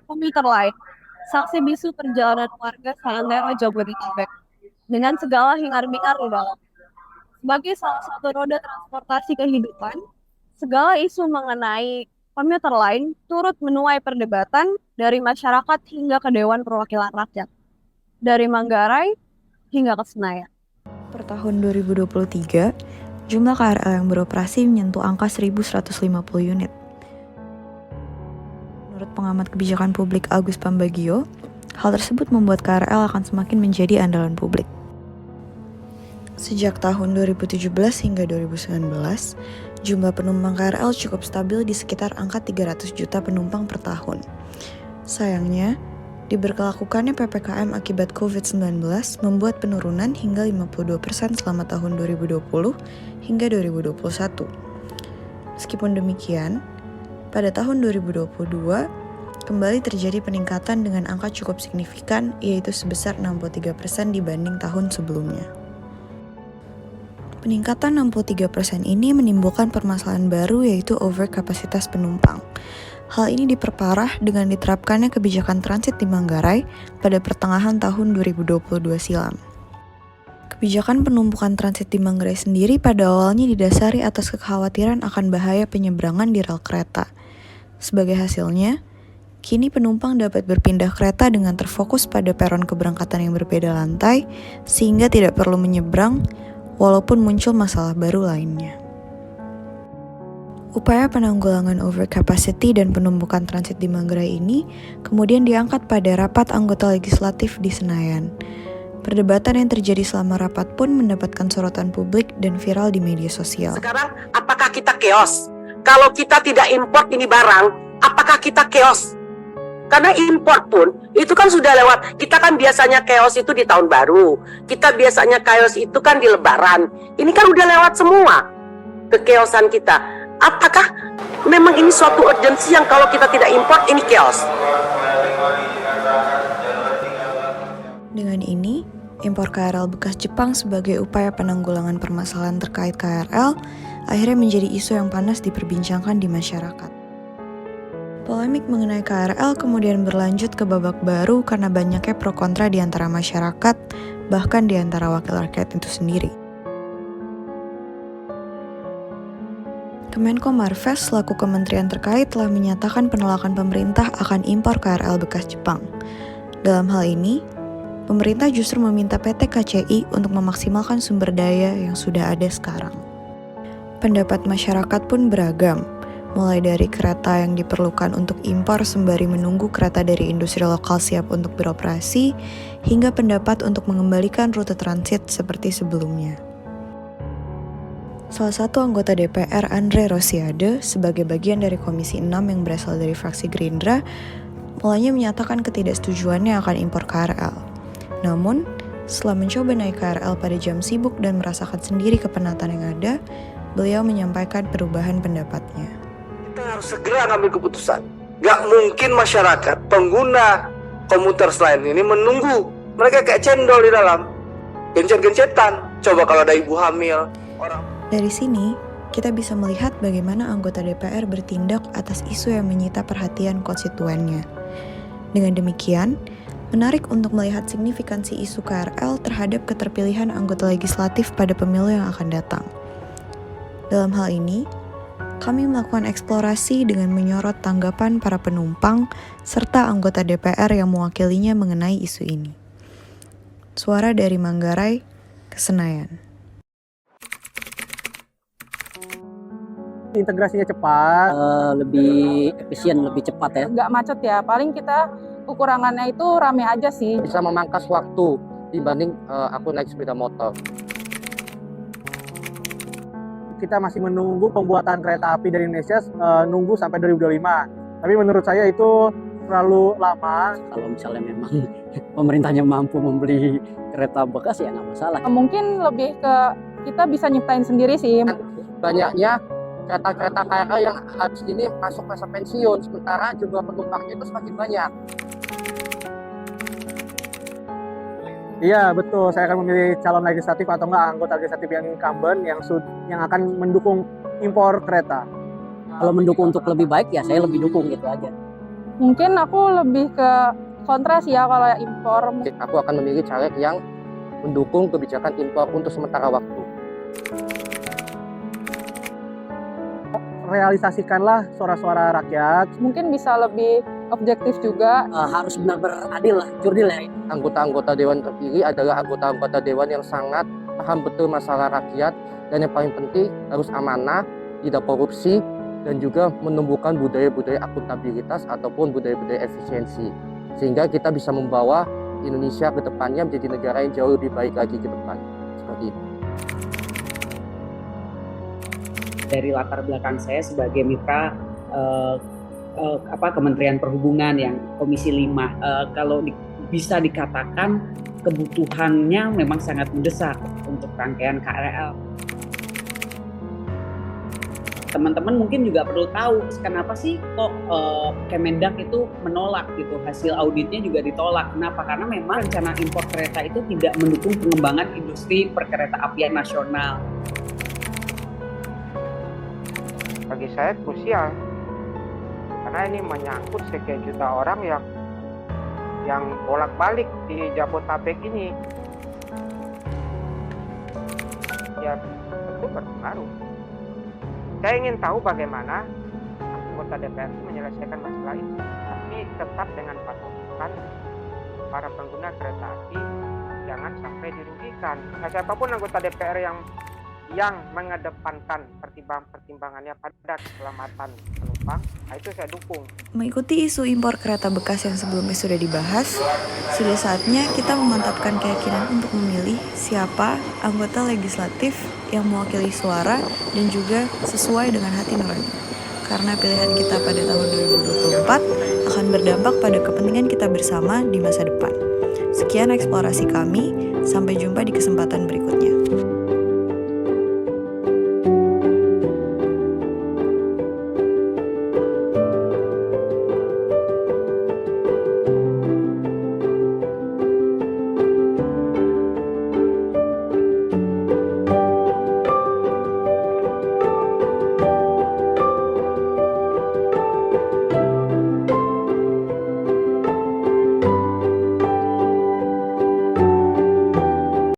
Komuter lain, saksi bisu perjalanan warga Santero Jabodetabek dengan segala hingar-bingar di dalam. Sebagai salah satu roda transportasi kehidupan, segala isu mengenai komuter lain turut menuai perdebatan dari masyarakat hingga ke Dewan Perwakilan Rakyat, dari Manggarai hingga ke Senayan. Per tahun 2023, jumlah KRL yang beroperasi menyentuh angka 1.150 unit. Menurut pengamat kebijakan publik Agus Pambagio, hal tersebut membuat KRL akan semakin menjadi andalan publik. Sejak tahun 2017 hingga 2019, jumlah penumpang KRL cukup stabil di sekitar angka 300 juta penumpang per tahun. Sayangnya, diberlakukannya PPKM akibat COVID-19 membuat penurunan hingga 52% selama tahun 2020 hingga 2021. Meskipun demikian, pada tahun 2022, kembali terjadi peningkatan dengan angka cukup signifikan, yaitu sebesar 63% dibanding tahun sebelumnya. Peningkatan 63% ini menimbulkan permasalahan baru, yaitu overkapasitas penumpang. Hal ini diperparah dengan diterapkannya kebijakan transit di Manggarai pada pertengahan tahun 2022 silam. Kebijakan penumpukan transit di Manggarai sendiri pada awalnya didasari atas kekhawatiran akan bahaya penyeberangan di rel kereta. Sebagai hasilnya, kini penumpang dapat berpindah kereta dengan terfokus pada peron keberangkatan yang berbeda lantai, sehingga tidak perlu menyeberang, walaupun muncul masalah baru lainnya. Upaya penanggulangan overcapacity dan penumpukan transit di Manggarai ini kemudian diangkat pada rapat anggota legislatif di Senayan. Perdebatan yang terjadi selama rapat pun mendapatkan sorotan publik dan viral di media sosial. Sekarang, apakah kita chaos? Kalau kita tidak import ini barang, apakah kita chaos? Karena import pun, itu kan sudah lewat. Kita kan biasanya chaos itu di tahun baru. Kita biasanya chaos itu kan di lebaran. Ini kan udah lewat semua kekeosan kita. Apakah memang ini suatu urgensi yang kalau kita tidak import ini chaos? Dengan ini, impor KRL bekas Jepang sebagai upaya penanggulangan permasalahan terkait KRL akhirnya menjadi isu yang panas diperbincangkan di masyarakat. Polemik mengenai KRL kemudian berlanjut ke babak baru karena banyaknya pro kontra di antara masyarakat, bahkan di antara wakil rakyat itu sendiri. Kemenko Marves selaku kementerian terkait telah menyatakan penolakan pemerintah akan impor KRL bekas Jepang. Dalam hal ini, pemerintah justru meminta PT KCI untuk memaksimalkan sumber daya yang sudah ada sekarang. Pendapat masyarakat pun beragam, mulai dari kereta yang diperlukan untuk impor sembari menunggu kereta dari industri lokal siap untuk beroperasi, hingga pendapat untuk mengembalikan rute transit seperti sebelumnya. Salah satu anggota DPR, Andre Rosiade, sebagai bagian dari Komisi 6 yang berasal dari fraksi Gerindra, mulanya menyatakan ketidaksetujuannya akan impor KRL. Namun, setelah mencoba naik KRL pada jam sibuk dan merasakan sendiri kepenatan yang ada, beliau menyampaikan perubahan pendapatnya. Kita harus segera ngambil keputusan. Gak mungkin masyarakat, pengguna komuter lain ini menunggu. Mereka kayak cendol di dalam, gencet-gencetan. Coba kalau ada ibu hamil, orang... Dari sini, kita bisa melihat bagaimana anggota DPR bertindak atas isu yang menyita perhatian konstituennya. Dengan demikian, menarik untuk melihat signifikansi isu KRL terhadap keterpilihan anggota legislatif pada pemilu yang akan datang. Dalam hal ini, kami melakukan eksplorasi dengan menyorot tanggapan para penumpang serta anggota DPR yang mewakilinya mengenai isu ini. Suara dari Manggarai ke Senayan. Integrasinya cepat, lebih efisien, lebih cepat ya. Nggak macet ya, paling kita kekurangannya itu rame aja sih. Bisa memangkas waktu dibanding aku naik sepeda motor. kita masih menunggu pembuatan kereta api dari Indonesia, nunggu sampai 2025. Tapi menurut saya itu terlalu lama. Kalau misalnya memang pemerintahnya mampu membeli kereta bekas ya nggak masalah. Mungkin lebih ke kita bisa nyiptain sendiri sih. Banyaknya kereta-kereta KRL yang habis ini masuk masa pensiun, sementara jumlah penumpangnya itu semakin banyak. Iya betul, saya akan memilih calon legislatif atau enggak anggota legislatif yang incumbent yang akan mendukung impor kereta. Kalau mendukung untuk lebih baik ya saya lebih dukung gitu aja. Mungkin aku lebih ke kontra sih ya kalau impor. Aku akan memilih caleg yang mendukung kebijakan impor untuk sementara waktu. Realisasikanlah suara-suara rakyat. Mungkin bisa lebih objektif juga. Harus benar-benar adil lah, jurdil ya. Anggota-anggota dewan terpilih adalah anggota-anggota dewan yang sangat paham betul masalah rakyat, dan yang paling penting harus amanah, tidak korupsi, dan juga menumbuhkan budaya-budaya akuntabilitas ataupun budaya-budaya efisiensi, sehingga kita bisa membawa Indonesia ke depannya menjadi negara yang jauh lebih baik lagi ke depan. Seperti itu. Dari latar belakang saya sebagai mitra Kementerian Perhubungan yang Komisi 5, kalau bisa dikatakan kebutuhannya memang sangat mendesak untuk rangkaian KRL. Teman-teman mungkin juga perlu tahu kenapa sih kok Kemendak itu menolak gitu, hasil auditnya juga ditolak. Kenapa? Karena memang rencana impor kereta itu tidak mendukung pengembangan industri perkeretaapian nasional. Bagi saya krusial, karena ini menyangkut sekian juta orang yang bolak-balik di Jabodetabek ini. Ya tentu berpengaruh. Saya ingin tahu bagaimana anggota DPR itu menyelesaikan masalah ini, tapi tetap dengan patokan para pengguna kereta api jangan sampai dirugikan. Nah, siapapun anggota DPR yang mengedepankan pertimbangannya pada keselamatan penumpang, nah itu saya dukung. Mengikuti isu impor kereta bekas yang sebelumnya sudah dibahas, sudah saatnya kita memantapkan keyakinan untuk memilih siapa anggota legislatif yang mewakili suara dan juga sesuai dengan hati nurani. Karena pilihan kita pada tahun 2024 akan berdampak pada kepentingan kita bersama di masa depan. Sekian eksplorasi kami, sampai jumpa di kesempatan berikutnya.